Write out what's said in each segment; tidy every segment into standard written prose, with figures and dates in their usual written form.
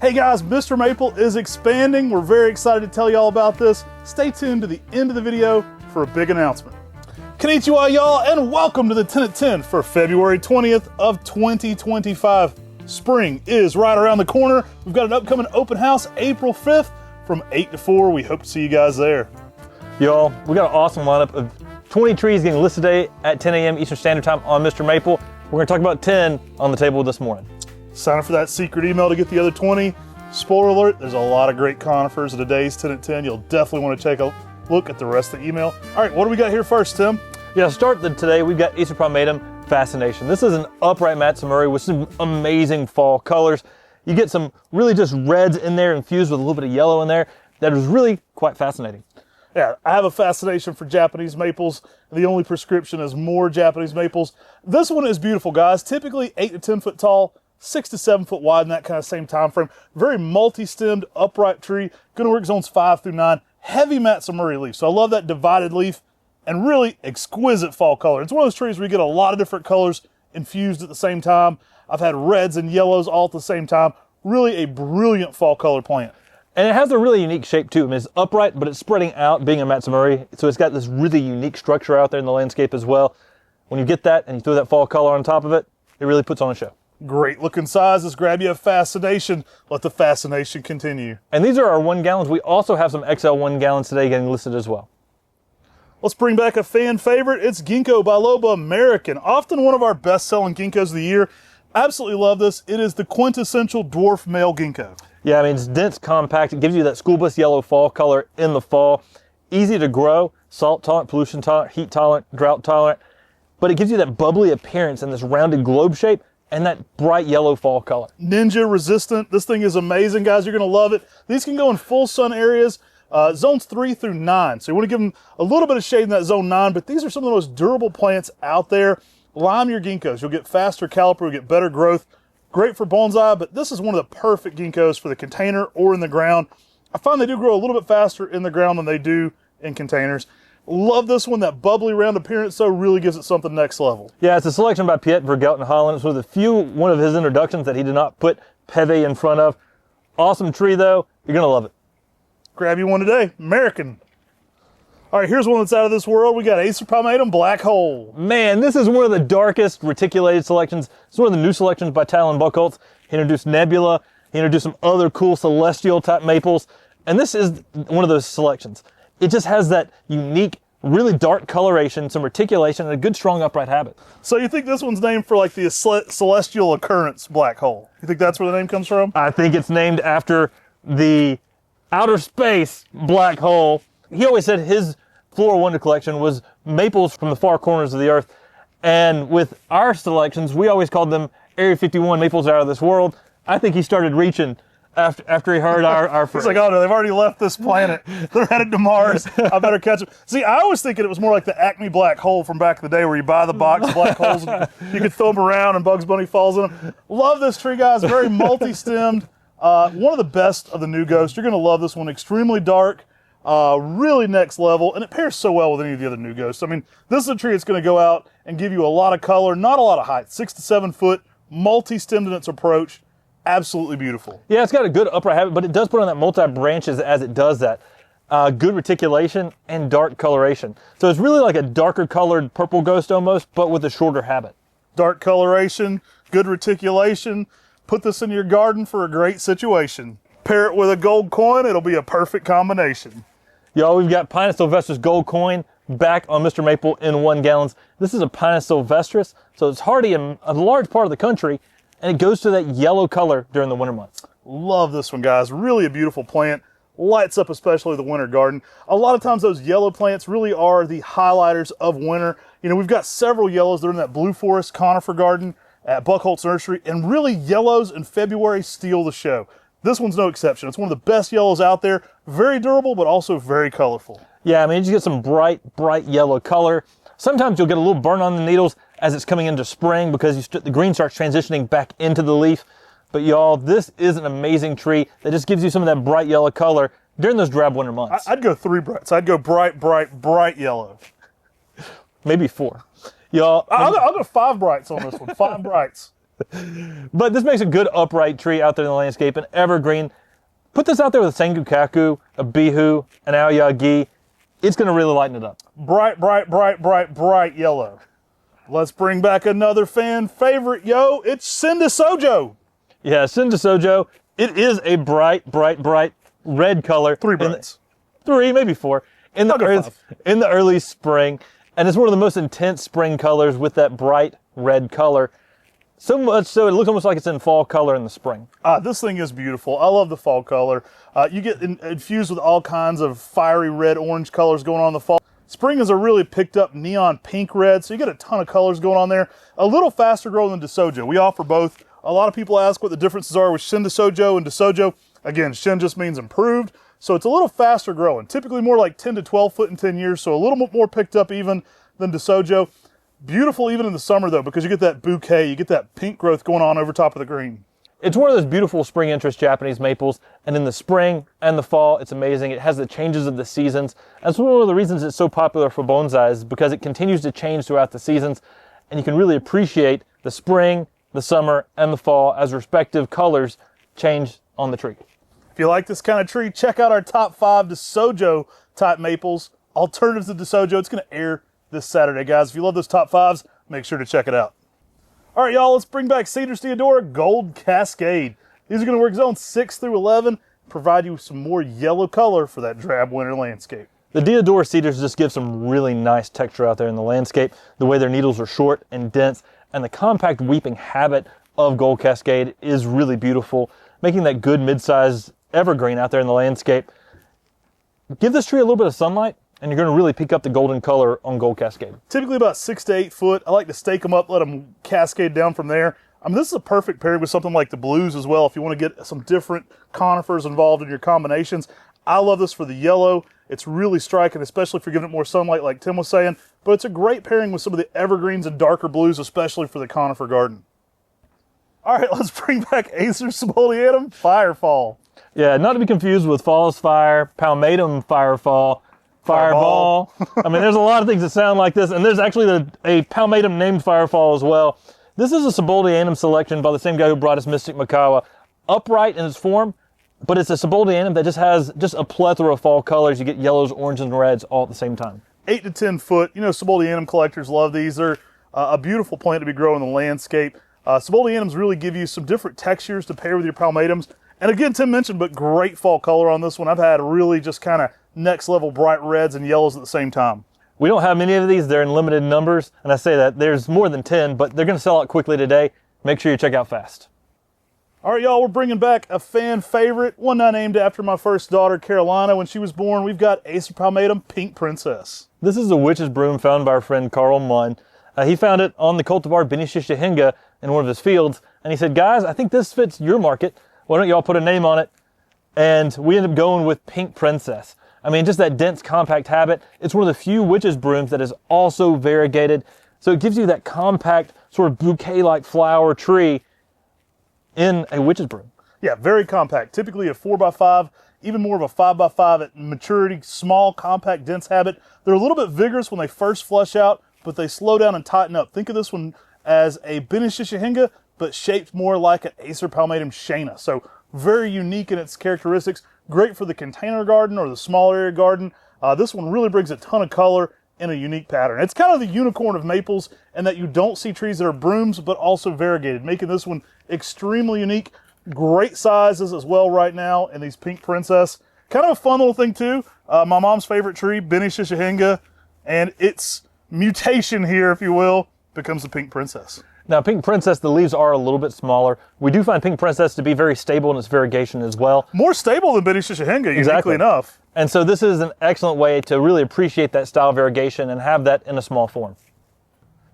Hey guys, MrMaple is expanding. We're very excited to tell you all about this. Stay tuned to the end of the video for a big announcement. Konnichiwa y'all, and welcome to the 10 at 10 for February 20th of 2025. Spring is right around the corner. We've got an upcoming open house April 5th from 8 to 4. We hope to see you guys there. Y'all, we got an awesome lineup of 20 trees getting listed today at 10 a.m. Eastern Standard Time on MrMaple. We're gonna talk about 10 on the table this morning. Sign up for that secret email to get the other 20. Spoiler alert, there's a lot of great conifers in today's 10 at 10. You'll definitely want to take a look at the rest of the email. All right, what do we got here first, Tim? Yeah, start today, we've got Acer Fascination. This is an upright Matzo Murray with some amazing fall colors. You get some really just reds in there infused with a little bit of yellow in there. That is really quite fascinating. Yeah, I have a fascination for Japanese maples. The only prescription is more Japanese maples. This one is beautiful, guys. Typically 8 to 10 foot tall, 6 to 7 foot wide in that kind of same time frame. Very multi-stemmed, upright tree. Going to work zones 5 through 9. Heavy Matzo Murray leaf. So I love that divided leaf and really exquisite fall color. It's one of those trees where you get a lot of different colors infused at the same time. I've had reds and yellows all at the same time. Really a brilliant fall color plant. And it has a really unique shape too. I mean, it's upright, but it's spreading out, being a Matzo Murray. So it's got this really unique structure out there in the landscape as well. When you get that and you throw that fall color on top of it, it really puts on a show. Great looking sizes. Grab you a Fascination. Let the fascination continue. And these are our 1 gallons. We also have some XL 1 gallons today getting listed as well. Let's bring back a fan favorite. It's Ginkgo Mariken. Often one of our best-selling ginkgos of the year. Absolutely love this. It is the quintessential dwarf male ginkgo. Yeah, I mean, it's dense, compact. It gives you that school bus yellow fall color in the fall. Easy to grow, salt tolerant, pollution tolerant, heat tolerant, drought tolerant. But it gives you that bubbly appearance and this rounded globe shape and that bright yellow fall color. Ninja resistant. This thing is amazing, guys. You're going to love it. These can go in full sun areas. Zones 3 through 9. So you want to give them a little bit of shade in that zone 9, but these are some of the most durable plants out there. Lime your ginkgos. You'll get faster caliper, you'll get better growth. Great for bonsai, but this is one of the perfect ginkgos for the container or in the ground. I find they do grow a little bit faster in the ground than they do in containers. Love this one. That bubbly round appearance so really gives it something next level. Yeah, it's a selection by Piet Vergelt in Holland. It's one of the one of his introductions that he did not put Peve in front of. Awesome tree though. You're going to love it. Grab you one today, American. All right, here's one that's out of this world. We got Acer Black Hole. Man, this is one of the darkest reticulated selections. It's one of the new selections by Talon Buchholz. He introduced Nebula. He introduced some other cool celestial type maples. And this is one of those selections. It just has that unique, really dark coloration, some reticulation, and a good strong upright habit. So you think this one's named for like the celestial occurrence black hole? You think that's where the name comes from? I think it's named after the outer space black hole. He always said his Flora Wonder collection was maples from the far corners of the earth. And with our selections, we always called them Area 51 maples out of this world. I think he started reaching after he heard our He's like, oh no, they've already left this planet. They're headed to Mars. I better catch them. See, I was thinking it was more like the Acme black hole from back in the day where you buy the box of black holes and you could throw them around and Bugs Bunny falls in them. Love this tree, guys. Very multi-stemmed. One of the best of the new ghosts. You're going to love this one. Extremely dark, really next level, and it pairs so well with any of the other new ghosts. I mean, this is a tree that's going to go out and give you a lot of color, not a lot of height. 6 to 7 foot, multi-stemmed in its approach. Absolutely beautiful. Yeah, it's got a good upright habit, but it does put on that multi-branches as it does that. Good reticulation and dark coloration. So it's really like a darker colored purple ghost almost, but with a shorter habit. Dark coloration, good reticulation. Put this in your garden for a great situation. Pair it with a gold coin, it'll be a perfect combination. Y'all, we've got Pinus sylvestris gold coin back on MrMaple in 1 gallons. This is a Pinus sylvestris, so it's hardy in a large part of the country, and it goes to that yellow color during the winter months. Love this one, guys. Really a beautiful plant. Lights up especially the winter garden. A lot of times those yellow plants really are the highlighters of winter. You know, we've got several yellows that are in that Blue Forest conifer garden at Buchholz Nursery, and really yellows in February steal the show. This one's no exception. It's one of the best yellows out there. Very durable, but also very colorful. Yeah, I mean, you just get some bright yellow color. Sometimes you'll get a little burn on the needles as it's coming into spring because the green starts transitioning back into the leaf. But y'all, this is an amazing tree that just gives you some of that bright yellow color during those drab winter months. I'd go 3 brights. I'd go bright yellow. Maybe 4. Y'all, I'll go 5 brights on this one. 5 brights. But this makes a good upright tree out there in the landscape, an evergreen. Put this out there with a Sengukaku, a Bihu, an Aoyagi. It's going to really lighten it up. Bright, bright, bright, bright, bright yellow. Let's bring back another fan favorite, yo. It's Shin Deshojo. Yeah, Shin Deshojo. It is a bright, bright, bright red color. 3 brights. 3, maybe 4. In the early spring. And it's one of the most intense spring colors with that bright red color. So much so it looks almost like it's in fall color in the spring. This thing is beautiful. I love the fall color. You get infused with all kinds of fiery red, orange colors going on in the fall. Spring is a really picked up neon pink red, so you get a ton of colors going on there. A little faster growing than Deshojo. We offer both. A lot of people ask what the differences are with Shin Deshojo and Deshojo. Again, Shin just means improved, so it's a little faster growing. Typically more like 10 to 12 foot in 10 years, so a little bit more picked up even than Deshojo. Beautiful even in the summer though, because you get that bouquet, you get that pink growth going on over top of the green. It's one of those beautiful spring interest Japanese maples, and in the spring and the fall, it's amazing. It has the changes of the seasons. That's one of the reasons it's so popular for bonsai, is because it continues to change throughout the seasons, and you can really appreciate the spring, the summer, and the fall as respective colors change on the tree. If you like this kind of tree, check out our top 5 Deshojo type maples, alternatives to Deshojo. It's going to air this Saturday, guys. If you love those top 5s, make sure to check it out. All right, y'all, let's bring back Cedar Theodora Gold Cascade. These are going to work zone 6 through 11, provide you with some more yellow color for that drab winter landscape. The Theodora cedars just give some really nice texture out there in the landscape. The way their needles are short and dense, and the compact weeping habit of Gold Cascade is really beautiful, making that good mid-sized evergreen out there in the landscape. Give this tree a little bit of sunlight, and you're going to really peak up the golden color on Gold Cascade. Typically about 6 to 8 foot. I like to stake them up, let them cascade down from there. I mean, this is a perfect pairing with something like the blues as well if you want to get some different conifers involved in your combinations. I love this for the yellow. It's really striking, especially if you're giving it more sunlight like Tim was saying. But it's a great pairing with some of the evergreens and darker blues, especially for the conifer garden. All right, let's bring back Acer Firefall. Yeah, not to be confused with Falls Fire, Palmatum Firefall, Fireball. I mean, there's a lot of things that sound like this, and there's actually a Palmatum named Firefall as well. This is a Subuldianum selection by the same guy who brought us Mystic Makawa. Upright in its form, but it's a Subuldianum that just has a plethora of fall colors. You get yellows, oranges, and reds all at the same time. 8 to 10 foot. You know, Subuldianum collectors love these. They're a beautiful plant to be growing in the landscape. Subuldianums really give you some different textures to pair with your palmatums. And again, Tim mentioned, but great fall color on this one. I've had really just kind of next level bright reds and yellows at the same time. We don't have many of these. They're in limited numbers. And I say that there's more than 10, but they're going to sell out quickly today. Make sure you check out fast. All right, y'all, we're bringing back a fan favorite, one I named after my first daughter, Carolina, when she was born. We've got Acer Palmatum Pink Princess. This is a witch's broom found by our friend Carl Munn. He found it on the cultivar Benishishahinga in one of his fields. And he said, guys, I think this fits your market. Why don't y'all put a name on it? And we ended up going with Pink Princess. I mean, just that dense, compact habit. It's one of the few witch's brooms that is also variegated. So it gives you that compact, sort of bouquet-like flower tree in a witch's broom. Yeah, very compact. Typically a 4x5, even more of a 5x5 at maturity. Small, compact, dense habit. They're a little bit vigorous when they first flush out, but they slow down and tighten up. Think of this one as a Benishishahinga, but shaped more like an Acer Palmatum Shana. So very unique in its characteristics. Great for the container garden or the small area garden. This one really brings a ton of color in a unique pattern. It's kind of the unicorn of maples in that you don't see trees that are brooms, but also variegated, making this one extremely unique. Great sizes as well right now in these Pink Princess. Kind of a fun little thing too. My mom's favorite tree, Benishishahinga, and its mutation here, if you will, becomes the Pink Princess. Now, Pink Princess, the leaves are a little bit smaller. We do find Pink Princess to be very stable in its variegation as well. More stable than Benishishahinga, uniquely enough. And so this is an excellent way to really appreciate that style of variegation and have that in a small form.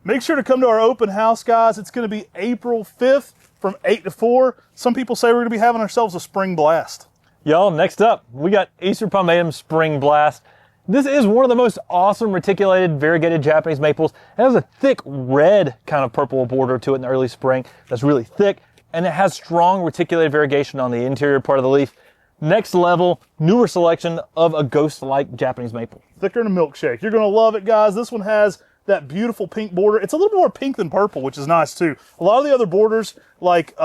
Make sure to come to our open house, guys. It's going to be April 5th from 8 to 4. Some people say we're going to be having ourselves a spring blast. Y'all, next up, we got Acer Palmatum Spring Blast. This is one of the most awesome reticulated variegated Japanese maples. It has a thick red kind of purple border to it in the early spring that's really thick, and it has strong reticulated variegation on the interior part of the leaf. Next level, newer selection of a ghost-like Japanese maple. Thicker than a milkshake. You're going to love it, guys. This one has that beautiful pink border. It's a little more pink than purple, which is nice too. A lot of the other borders, like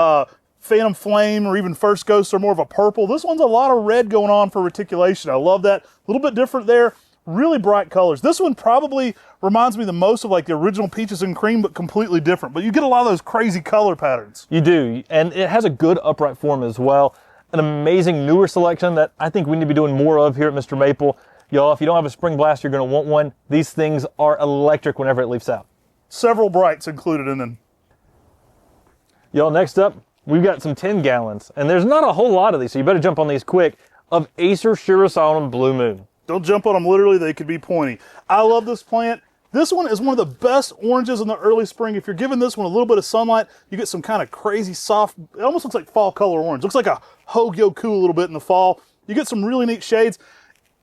Phantom Flame or even First Ghost, are more of a purple. This one's a lot of red going on for reticulation. I love that. A little bit different there. Really bright colors. This one probably reminds me the most of like the original Peaches and Cream, but completely different. But you get a lot of those crazy color patterns. You do, and it has a good upright form as well. An amazing newer selection that I think we need to be doing more of here at MrMaple. Y'all, if you don't have a spring blast, you're going to want one. These things are electric whenever it leaves out. Several brights included in them. Y'all, next up, we've got some 10 gallons, and there's not a whole lot of these, so you better jump on these quick, of Acer Autumn Blue Moon. Don't jump on them literally, they could be pointy. I love this plant. This one is one of the best oranges in the early spring. If you're giving this one a little bit of sunlight, you get some kind of crazy soft, it almost looks like fall color orange. Looks like a Hogyoku a little bit in the fall. You get some really neat shades.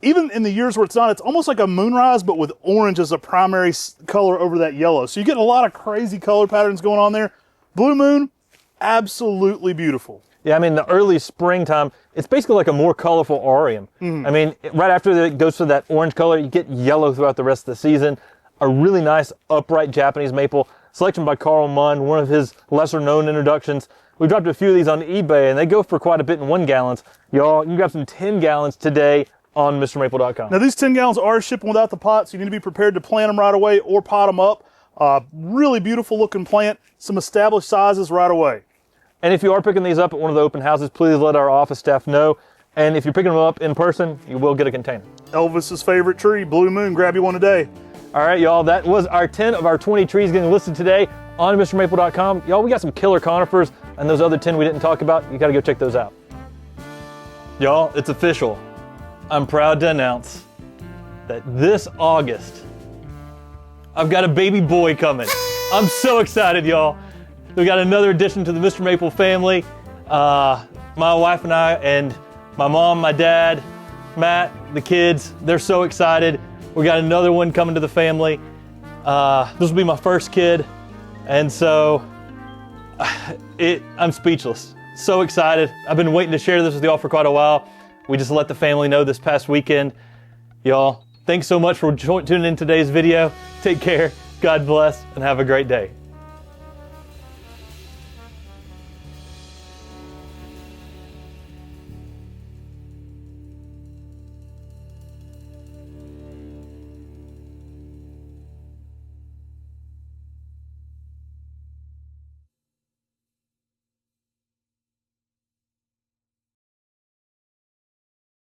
Even in the years where it's not, it's almost like a moonrise, but with orange as a primary color over that yellow. So you get a lot of crazy color patterns going on there. Blue Moon, absolutely beautiful. Yeah, I mean, the early springtime, it's basically like a more colorful aureum. I mean, right after it goes to that orange color, you get yellow throughout the rest of the season. A really nice, upright Japanese maple, selection by Carl Munn, one of his lesser-known introductions. We dropped a few of these on eBay, and they go for quite a bit in 1 gallons. Y'all, you can grab some 10 gallons today on MrMaple.com. Now, these 10 gallons are shipping without the pot, so you need to be prepared to plant them right away or pot them up. Really beautiful looking plant, some established sizes right away. And if you are picking these up at one of the open houses, please let our office staff know. And if you're picking them up in person, you will get a container. Elvis's favorite tree, Blue Moon, grab you one today. All right, y'all, that was our 10 of our 20 trees getting listed today on MrMaple.com. Y'all, we got some killer conifers, and those other 10 we didn't talk about, you gotta go check those out. Y'all, it's official. I'm proud to announce that this August, I've got a baby boy coming. I'm so excited, y'all. We got another addition to the MrMaple family. My wife and I, and my mom, my dad, Matt, the kids, they're so excited. We got another one coming to the family. This will be my first kid. And so I'm speechless. So excited. I've been waiting to share this with y'all for quite a while. We just let the family know this past weekend. Y'all, thanks so much for tuning in today's video. Take care, God bless, and have a great day.